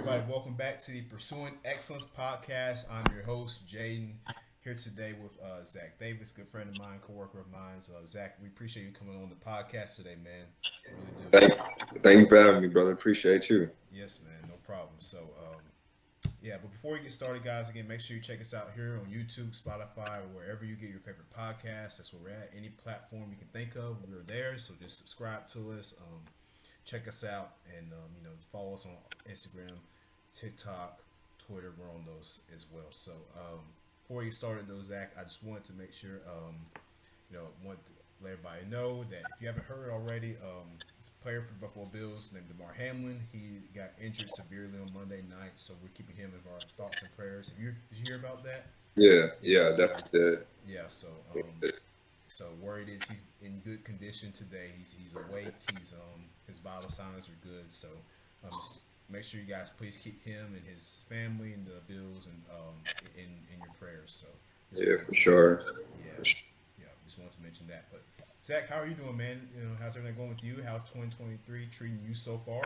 everybody. Welcome back to the Pursuing Excellence podcast. I'm your host, Jaden, here today with Zach Davis, good friend of mine, coworker of mine. So, Zach, we appreciate you coming on the podcast today, man. Really do. Thank, thank you for having me, brother. Appreciate you. Yes, man, no problem. Yeah, but before we get started, guys, again, make sure you check us out here on YouTube, Spotify, or wherever you get your favorite podcasts. That's where we're at. Any platform you can think of, we're there. So just subscribe to us. Check us out and follow us on Instagram, TikTok, Twitter. We're on those as well. Before we get started though, Zach, I just wanted to make sure want to let everybody know that if you haven't heard already, it's a player for the Buffalo Bills named DeMar Hamlin. He got injured severely on Monday night, so we're keeping him in our thoughts and prayers. Did you hear about that? Yeah, Yeah, yeah, so definitely did. yeah, so so word is he's in good condition today. He's awake. His vital signs are good. So just make sure you guys please keep him and his family and the Bills and in your prayers. So just Yeah, wanted for to sure. yeah For sure. yeah just wanted to mention that. But Zach, how are you doing, man? How's everything going with you? How's 2023 treating you so far?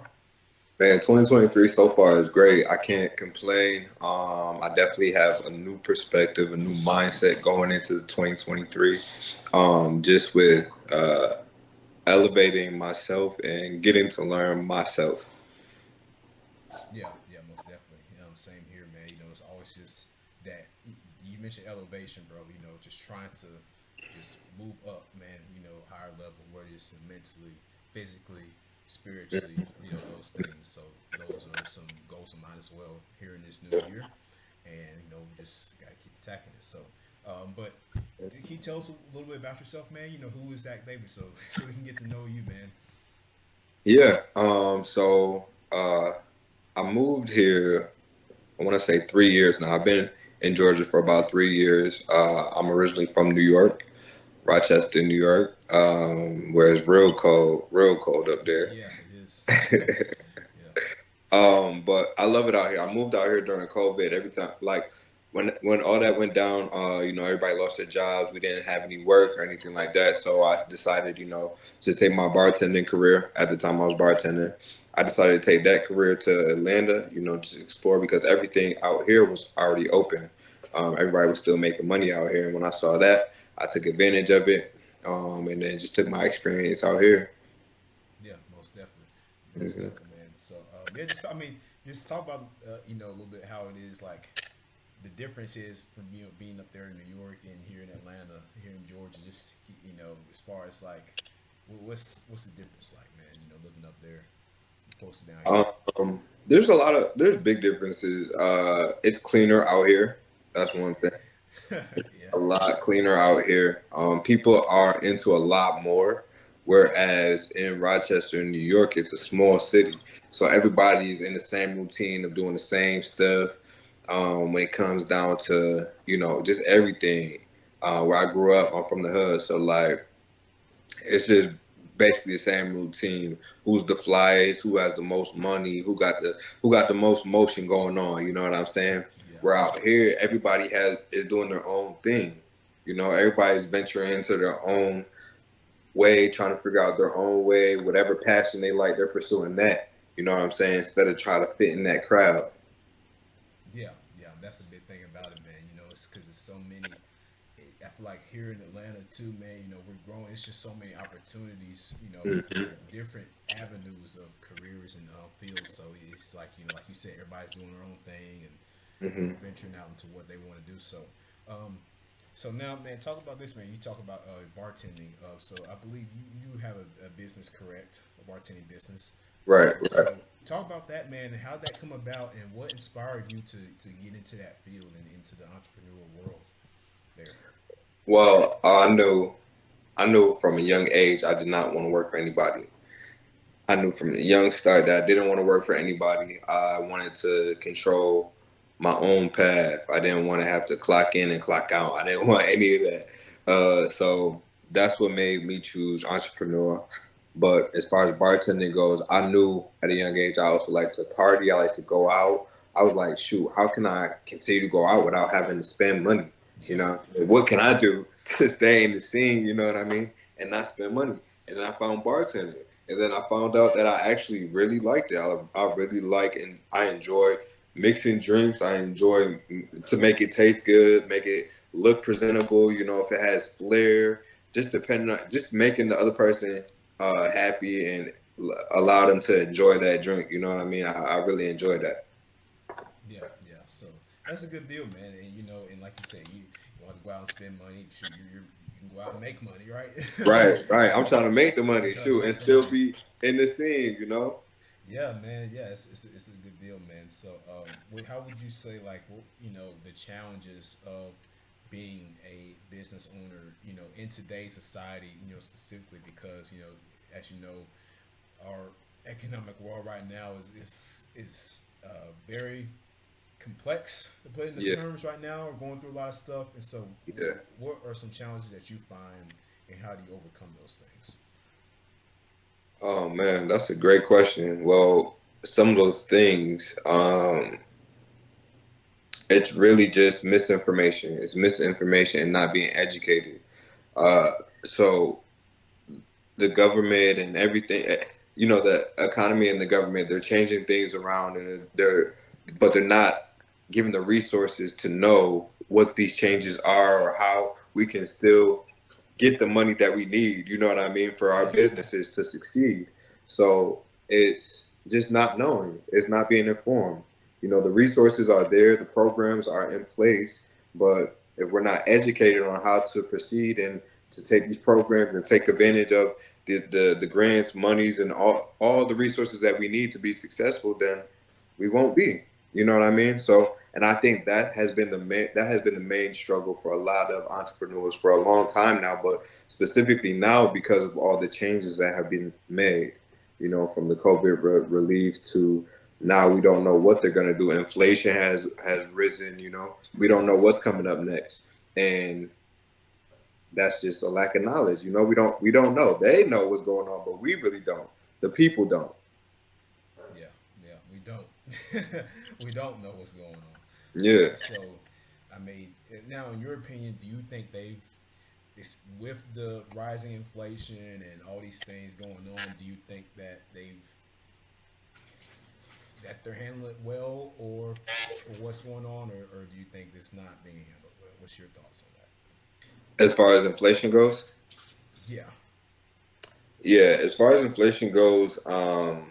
Man, 2023 so far is great. I can't complain. I definitely have a new perspective, a new mindset going into 2023. Just with elevating myself and getting to learn myself. Yeah, yeah, most definitely. Same here, man. It's always just that you mentioned elevation, bro. Just trying to just move up, man. Higher level, whether it's mentally, physically, spiritually, those things. So those are some goals of mine as well here in this new year, and we just gotta keep attacking it. But can you tell us a little bit about yourself, man? Who is Zach Davis, so so we can get to know you, man. Yeah. I moved here. I want to say 3 years now. I've been in Georgia for about 3 years. I'm originally from New York, Rochester, New York, where it's real cold up there. Yeah, it is. Yeah. But I love it out here. I moved out here during COVID. Every time, like when all that went down, everybody lost their jobs. We didn't have any work or anything like that. So I decided, to take my bartending career. At the time, I was bartending. I decided to take that career to Atlanta, to explore because everything out here was already open. Everybody was still making money out here, and when I saw that, I took advantage of it, and then just took my experience out here. Yeah, most Hmm. definitely, man. Yeah, just talk about a little bit how it is like the difference is from being up there in New York and here in Atlanta, here in Georgia. Just as far as like, what's the difference like, man? Living up there, close to down here. There's big differences. It's cleaner out here. That's one thing. Yeah, A lot cleaner out here. People are into a lot more. Whereas in Rochester, New York, it's a small city, so everybody's in the same routine of doing the same stuff. When it comes down to just everything. Where I grew up, I'm from the hood, so like it's just basically the same routine. Who's the flyest? Who has the most money? Who got the most motion going on? You know what I'm saying? yeah, Where out here, everybody is doing their own thing. Everybody's venturing into their own way, trying to figure out their own way. Whatever passion they like, they're pursuing that. You know what I'm saying? Instead of trying to fit in that crowd. yeah, yeah. That's the big thing about it, man. It's because it's so many. I feel like here in Atlanta too, man. We're growing. It's just so many opportunities. Hmm. For different avenues of careers and fields. So it's like like you said, everybody's doing their own thing and Hmm. venturing out into what they want to do. Um, so now, man, talk about this, man. You talk about bartending. So I believe you have a business, correct? A bartending business. Right, right. So talk about that, man, and how that come about, and what inspired you to get into that field and into the entrepreneurial world there. Well, I knew from a young age I did not want to work for anybody. I knew from a young start that I didn't want to work for anybody. I wanted to control my own path. I didn't want to have to clock in and clock out. I didn't want any of that. So that's what made me choose entrepreneur. But as far as bartending goes, I knew at a young age I also like to party. I like to go out. I was like, shoot, how can I continue to go out without having to spend money? You Yeah, know, what can I do to stay in the scene? You know what I mean, and not spend money. And then I found bartending. And then I found out that I actually really liked it. I really like and I enjoy mixing drinks. I enjoy to make it taste good, make it look presentable. You know, if it has flair, just depending on just making the other person happy and allow them to enjoy that drink. You know what I mean? I really enjoy that. Yeah, yeah. So that's a good deal, man. And you know, and like you said, you want to go out and spend money. Shoot, you can go out and make money, right? Right, right. I'm trying to make the You're money, trying to shoot, and make the still money. be in the scene. You know? Yeah, man. Yeah, it's a good deal, man. So, how would you say, like, you know, the challenges of being a business owner, you know, in today's society, you know, specifically because, you know, as you know, our economic world right now is very complex to put into Yeah, terms right now. We're going through a lot of stuff, and so yeah. what are some challenges that you find, and how do you overcome those things? Oh man, that's a great question. Well, some of those things, it's really just misinformation. It's misinformation and not being educated. Uh, so the government and everything, you know, the economy and the government, they're changing things around, and but they're not given the resources to know what these changes are or how we can still get the money that we need, you know what I mean, for our Yeah, businesses to succeed. So it's just not knowing, it's not being informed. You know, the resources are there, the programs are in place, but if we're not educated on how to proceed and to take these programs and take advantage of the grants, monies, and all the resources that we need to be successful, then we won't be. You know what I mean? So, and I think that has been the main struggle for a lot of entrepreneurs for a long time now, but specifically now because of all the changes that have been made. You know, from the COVID relief to now we don't know what they're going to do. Inflation has risen. You know, we don't know what's coming up next, and that's just a lack of knowledge. You know, we don't know. They know what's going on, but we really don't. The people don't. yeah, yeah. We don't. We don't know what's going on. Yeah. So, I mean, now in your opinion, do you think it's with the rising inflation and all these things going on? Do you think that they're handling it well, or for what's going on, or do you think it's not being handled well? What's your thoughts on that? As far as inflation goes, Yeah, yeah. As far as inflation goes, I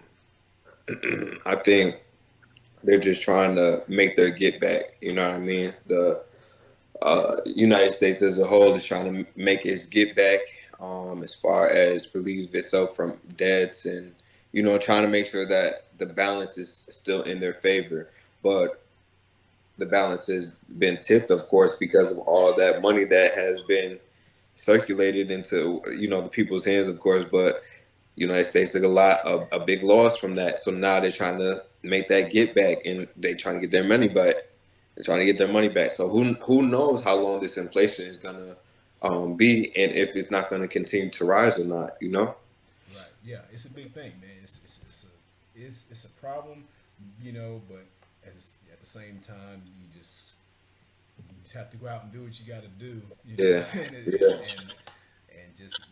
think they're just trying to make their get back. You know what I mean? The United States as a whole is trying to make its get back, as far as relieve itself from debts and you know trying to make sure that the balance is still in their favor. But the balance has been tipped, of course, because of all that money that has been circulated into you know the people's hands, of course. But United States took a big loss from that. So now they're trying to make that get back, and they're trying to get their money back. They're trying to get their money back. So who knows how long this inflation is gonna be, and if it's not gonna continue to rise or not. You know? right. Yeah, it's a big thing, man. It's a problem, you know. But at the same time, you just have to go out and do what you got to do, you know, Yeah, yeah. and just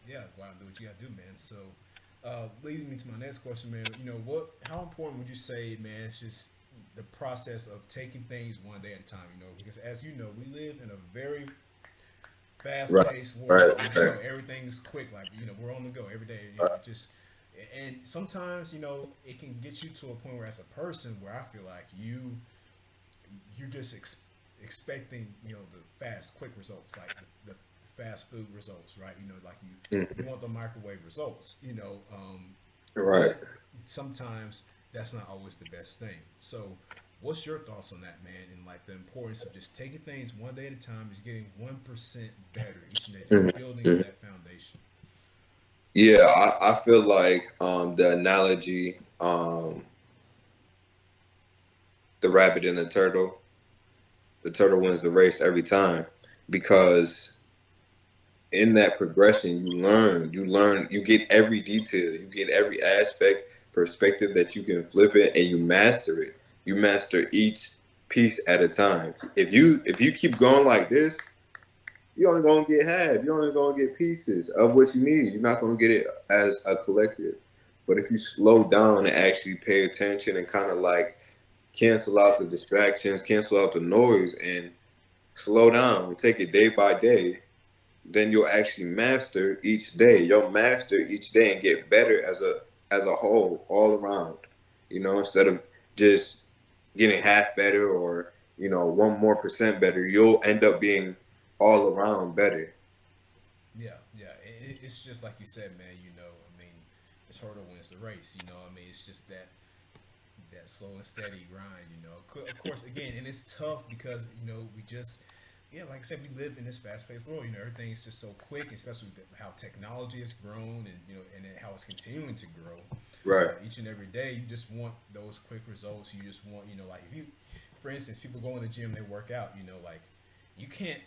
yeah, go out and do what you got to do, man. So, leading me to my next question, man. You know, how important would you say, man? It's just the process of taking things one day at a time. You know, because as you know, we live in a very Right, fast-paced world. right, You right, know, everything's quick. Like we're on the go every day. You know, right. just and sometimes it can get you to a point where, as a person, where I feel like you're just expecting the fast, quick results, like the fast food results, right? Like you Mhm. want the microwave results. Right. But sometimes that's not always the best thing. So, what's your thoughts on that, man? And like the importance of just taking things one day at a time, just getting 1% better each day, Mhm. just building up Mhm. that foundation. Yeah, I feel like the analogy, the rabbit and the turtle wins the race every time because in that progression you get every detail, you get every aspect, perspective that you can flip it, and you master it. You master each piece at a time. If you keep going like this, you're only gonna get half. You're only gonna get pieces of what you need. You're not gonna get it as a collective. But if you slow down and actually pay attention and kind of like cancel out the distractions, cancel out the noise, and slow down, take it day by day, then you'll actually master each day. You'll master each day and get better as a whole, all around. You know, instead of just getting half better or 1% better, you'll end up being all around better. Yeah, yeah. It's just like you said, man. I mean, it's hurdle wins the race. I mean, it's just that slow and steady grind. Of course, again, and it's tough because we just, yeah, like I said, we live in this fast-paced world. Everything's just so quick, especially how technology has grown, and and then how it's continuing to grow. Right. Each and every day, you just want those quick results. You just want, like if you, for instance, people go in the gym, they work out. Like you can't.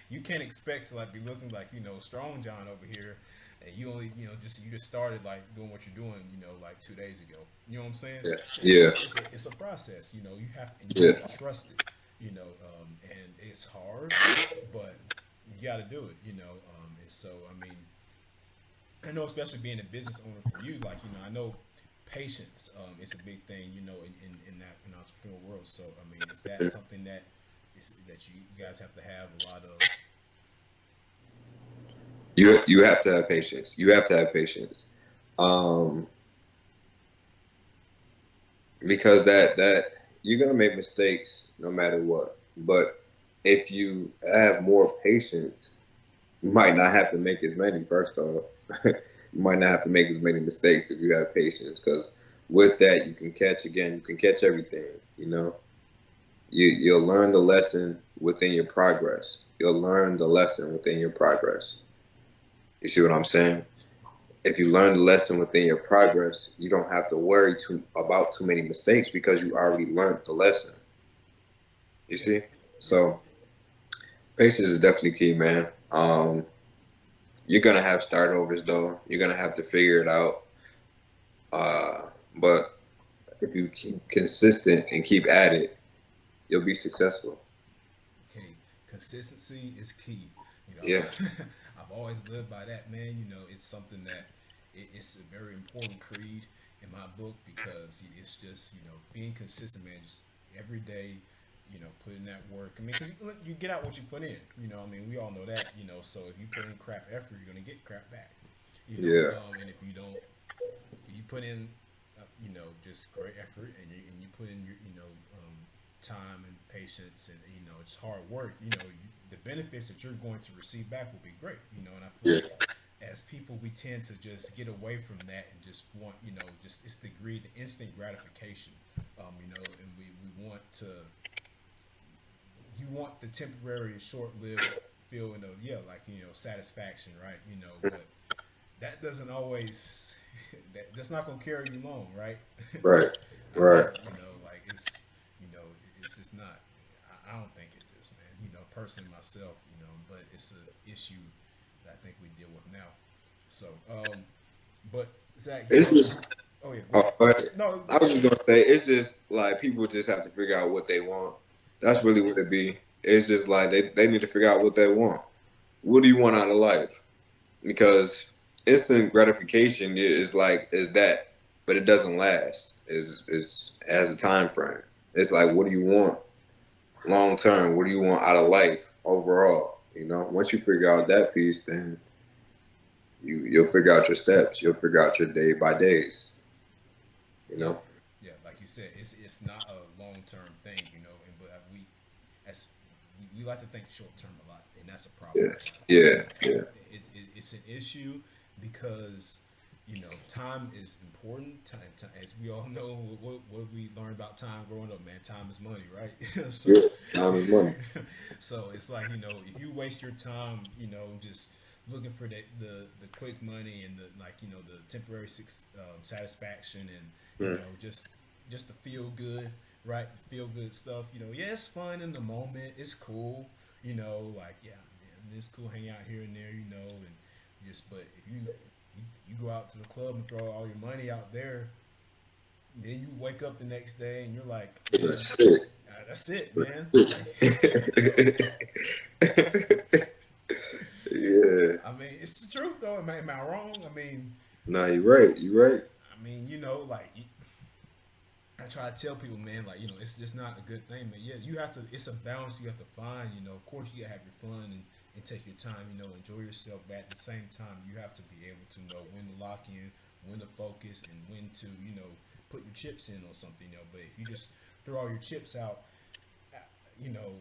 You can't expect to like be looking like strong John over here, and you only you just started like doing what you're doing like 2 days ago. You know what I'm saying? Yeah. Yeah. It's a process. You have and you Yeah. have to trust it. And it's hard, but you got to do it. And so I mean, I know especially being a business owner for you, like I know patience is a big thing. In that in entrepreneurial world. So I mean, is that something that that you guys have to have a lot of? You have to have patience. You have to have patience. Um, because that you're gonna make mistakes no matter what. But if you have more patience, you might not have to make as many. First off, you might not have to make as many mistakes if you have patience. Because with that, you can catch again. You can catch everything. You'll learn the lesson within your progress. You'll learn the lesson within your progress. You see what I'm saying? If you learn the lesson within your progress, you don't have to worry about too many mistakes because you already learned the lesson. You Yeah, see? yeah, So patience is definitely key, man. You're gonna have start overs though. You're gonna have to figure it out. But if you keep consistent and keep at it, you'll be successful. key. Consistency is key. Yeah. I've always lived by that, man. It's something that it's a very important creed in my book because it's just being consistent, man. Just every day, putting that work. I mean, because you get out what you put in. I mean, we all know that. So if you put in crap effort, you're gonna get crap back. Yeah. And if you don't, you put in, just great effort, and you put in your, time and patience, and it's hard work. The benefits that you're going to receive back will be great. And I feel Yeah. like as people, we tend to just get away from that and just want, just it's the greed, the instant gratification. And we want to, you want the temporary, short-lived feeling of like satisfaction, right? But that doesn't always that's not gonna carry you long, right? Right. I mean, Right. like it's just not. I don't think it is, man. Personally myself, but it's a issue that I think we deal with now. So, but Zach, It's just oh yeah, go ahead. but No, I was just gonna say it's just like people just have to figure out what they want. That's really what it be. It's just like they need to figure out what they want. What do you want out of life? Because instant gratification is that, but it doesn't last. Is has a time frame. It's like what do you want long term? What do you want out of life overall? Once you figure out that piece, then you'll figure out your steps. You'll figure out your day by days. You yeah, know. yeah. Like you said, it's not a long term thing, And but as we like to think short term a lot, and that's a problem. Yeah. Yeah. Yeah. It's an issue because time is important. As we all know, what we learned about time growing up, man, time is money, right? so Yeah. Time is money. so it's like if you waste your time, just looking for the quick money and the like, the temporary satisfaction and Mm. just to feel good, right? Feel good stuff. Yeah, it's fun in the moment. It's cool. Like yeah, it's cool hang out here and there. And just but if you go out to the club and throw all your money out there, then you wake up the next day and you're like, man, That's it. That's it, man. Like, Yeah. I mean, it's the truth though. Am I wrong? I mean, No, you're right. You're right. like I try to tell people, man, like it's just not a good thing, man. Yeah, you have to. It's a balance you have to find. Of course, you gotta have your fun and take your time. Enjoy yourself. But at the same time, you have to be able to know when to lock in, when to focus, and when to put your chips in on something. But if you just throw all your chips out, you know,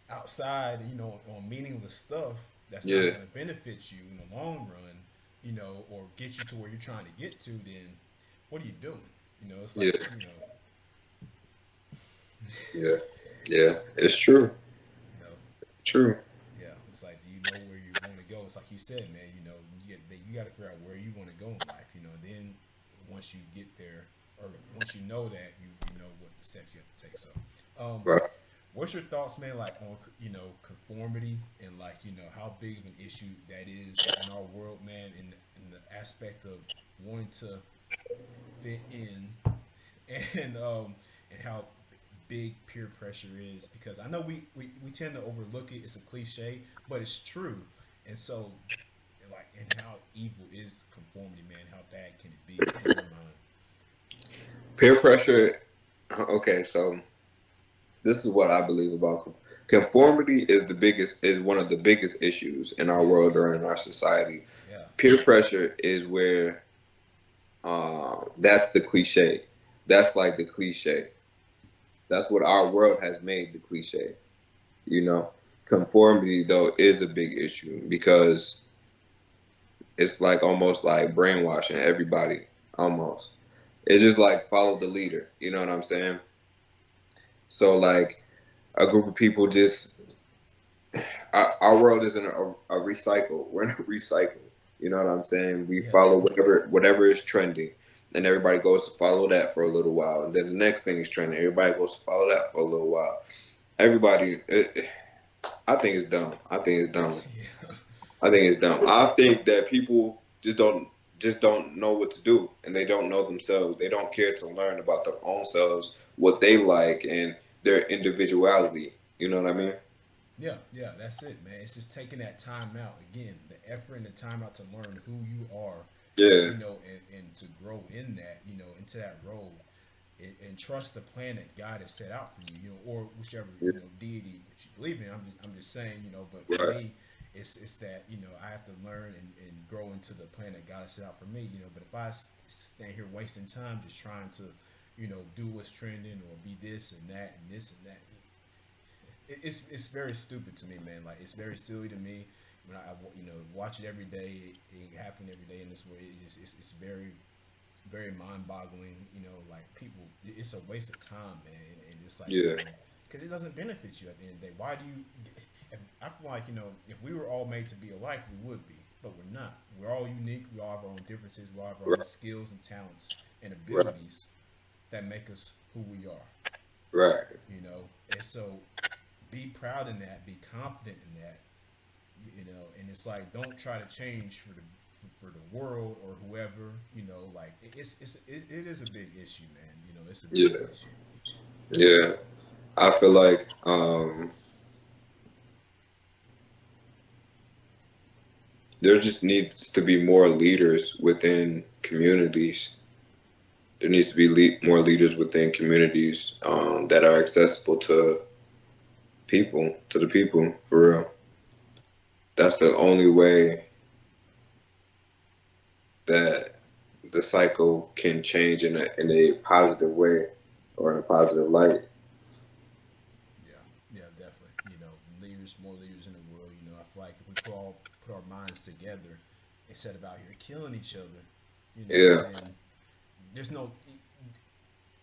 outside, on meaningless stuff that's not Yeah. going to benefit you in the long run, or get you to where you're trying to get to, then what are you doing? It's Yeah. like, Yeah. Yeah. It's true. you know, True. yeah, it's like, do you know where you want to go? It's like you said, man, you got to figure out where you want to go in life, then once you get there, or once you know that, you know what the steps you have to take. So, um, Right. what's your thoughts, man? Like on conformity and like how big of an issue that is in our world, man. In the aspect of wanting to fit in, and how big peer pressure is. Because I know we tend to overlook it. It's a cliche, but it's true. And so, like, and how evil is conformity, man? How bad can it be in your mind? Peer pressure. Okay, so this is what I believe about conformity is one of the biggest issues in our world Yes. or in our society. Yeah. Peer pressure is where that's the cliche. That's like the cliche. That's what our world has made the cliche. You know, conformity though is a big issue because it's like almost like brainwashing everybody. Almost, it's just like follow the leader. You know what I'm saying? So like a group of people just our world isn't a recycle. We're not recycle. You know what I'm saying? We Yeah. follow whatever is trending, and everybody goes to follow that for a little while, and then the next thing is trending. Everybody goes to follow that for a little while. Everybody, I think it's dumb. I think it's dumb. Yeah. I think it's dumb. I think that people just don't know what to do, and they don't know themselves. They don't care to learn about their own selves, what they like, and their individuality. You know what I mean? Yeah, yeah, that's it, man. It's just taking that time out again, the effort and the time out to learn who you are, Yeah, and to grow in that, into that role, and trust the plan that God has set out for you, or whichever yeah, deity that you believe in. I'm just saying, but for right, me, it's that I have to learn and grow into the plan that God has set out for me, But if I stand here wasting time just trying to, do what's trending or be this and that and this and that, it's very stupid to me, man. Like it's very silly to me when I watch it every day. It happen every day in this way. It's very very mind boggling. Like people, it's a waste of time, man. And it's like yeah, because it doesn't benefit you at the end of the day. Why do you? I feel like if we were all made to be alike, we would be, but we're not. We're all unique. We all have our own differences. We all have our own right, skills and talents and right, abilities that make us who we are. right. And so be proud in that, be confident in that, and it's like don't try to change for the world or whoever, like it is a big issue, man. It's a big Yeah, issue. yeah. I feel like there just needs to be more leaders within communities. There needs to be more leaders within communities that are accessible to the people, for real. That's the only way that the cycle can change in a positive way or in a positive light. Yeah, yeah, definitely. More leaders in the world. I feel like if we put our minds together instead of out here killing each other, Yeah, then there's no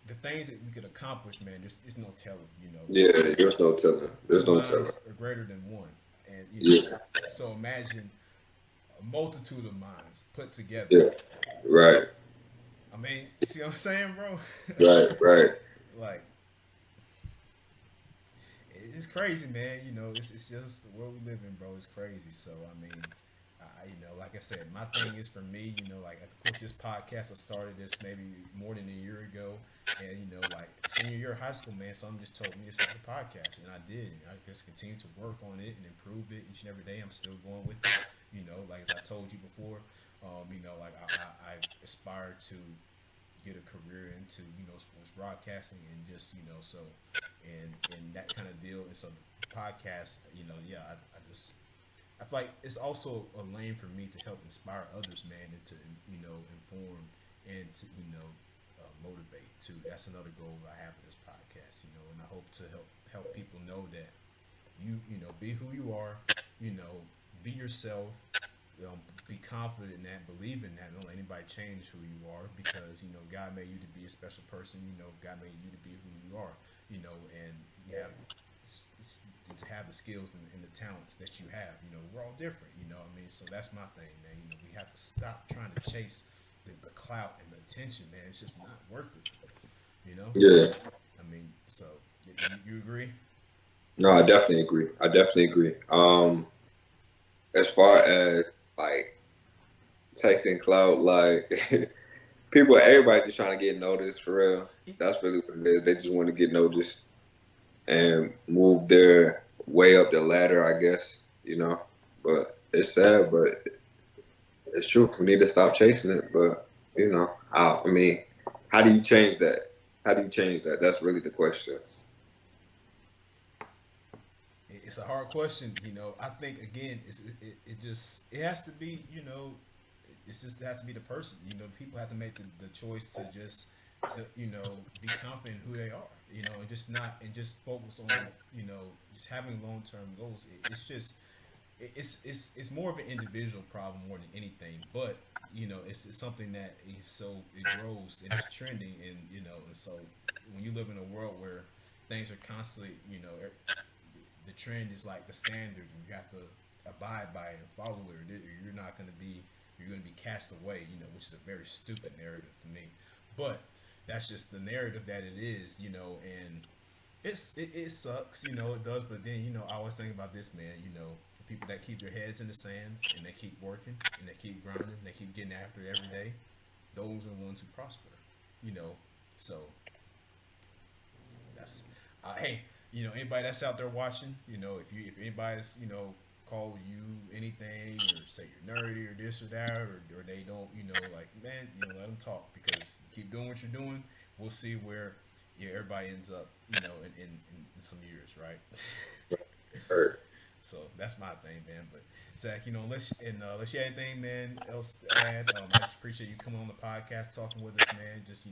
the things that we could accomplish, man. There's no telling. yeah. There's no telling. Two There's no telling. minds are greater than one, and Yeah, so imagine a multitude of minds put together. yeah. Right, I mean, you see what I'm saying, bro? right, right. Like it's crazy, man. It's just the world we live in, bro. It's crazy. So I mean, like like I said, my thing is for me, like of course this podcast I started this maybe more than a year ago, and like senior year of high school, man, someone just told me to start a podcast, and I did, and I just continue to work on it and improve it each and every day. I'm still going with it, like as I told you before, like I aspire to get a career into sports broadcasting and just so and that kind of deal. And so podcast, yeah, I just I feel like it's also a lane for me to help inspire others, man, and to inform and to motivate too. That's another goal I have with this podcast, and I hope to help people know that be who you are, be yourself, be confident in that, believe in that. Don't let anybody change who you are because God made you to be a special person. God made you to be who you are. And you have to have the skills and the talents that you have. We're all different. What I mean, so that's my thing, man. We have to stop trying to chase the clout and the attention, man. It's just not worth it. Yeah. I mean, so you agree? No, I definitely agree. I definitely agree. As far as like texting cloud, like everybody just trying to get noticed for real. That's really what it is. They just want to get noticed and move their way up the ladder, I guess, But it's sad, but it's true. We need to stop chasing it. But, I mean, how do you change that? How do you change that? That's really the question. It's a hard question. I think again, it has to be. It's just it has to be the person. People have to make the choice to just be confident in who they are. And just not and just focus on just having long term goals. It's more of an individual problem more than anything. But it's something that it grows and it's trending, and and so when you live in a world where things are constantly the trend is like the standard, and you have to abide by it and follow it, or you're going to be cast away, which is a very stupid narrative to me. But that's just the narrative that it is, and it sucks, it does. But then I always think about this, man, the people that keep their heads in the sand and they keep working and they keep grinding, and they keep getting after it every day. Those are the ones who prosper, So that's hey. Anybody that's out there watching, if anybody's, call you anything or say you're nerdy or this or that, or they don't, like, man, let them talk, because you keep doing what you're doing. We'll see where everybody ends up, in some years, right? Right. So that's my thing, man. But Zach, unless you have anything, man, else to add, I just appreciate you coming on the podcast, talking with us, man. Just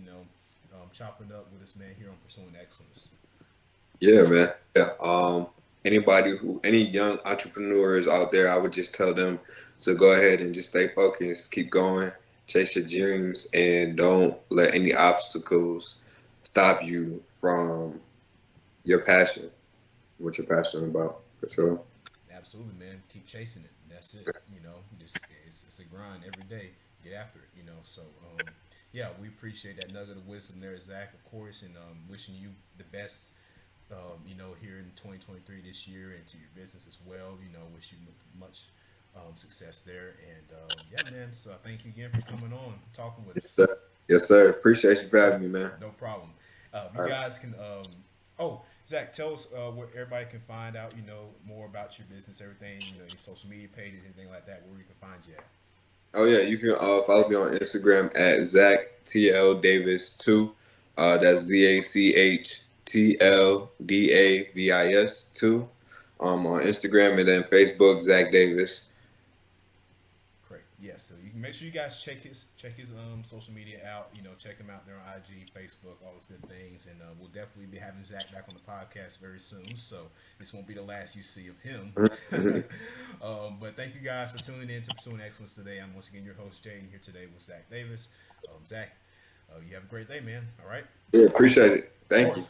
chopping up with us, man, here on Pursuing Excellence. Yeah, man. Yeah. Any young entrepreneurs out there, I would just tell them to go ahead and just stay focused, keep going, chase your dreams, and don't let any obstacles stop you from your passion, what you're passionate about, for sure. Absolutely, man. Keep chasing it. That's it. Just it's a grind every day. Get after it. So yeah, we appreciate that nugget of wisdom there, Zach, of course, and wishing you the best. Here in 2023 this year, and to your business as well. Wish you much success there. And yeah, man. So thank you again for coming on, talking with Yes, us. sir. Yes, sir. Appreciate you for having me, man. No problem. You All right. guys can. Oh, Zach, tell us where everybody can find out. More about your business, everything. Your social media pages, anything like that. Where we can find you at. Oh yeah, you can follow me on Instagram at Zach TL Davis 2. That's ZACHTLDAVIS 2. On Instagram, and then Facebook, Zach Davis. Great. Yeah. So you can make sure you guys check his social media out. Check him out there on IG, Facebook, all those good things. And we'll definitely be having Zach back on the podcast very soon. So this won't be the last you see of him. But thank you guys for tuning in to Pursuing Excellence today. I'm once again your host, Jaden, here today with Zach Davis. Zach, you have a great day, man. All right. Yeah, appreciate it. Thank you.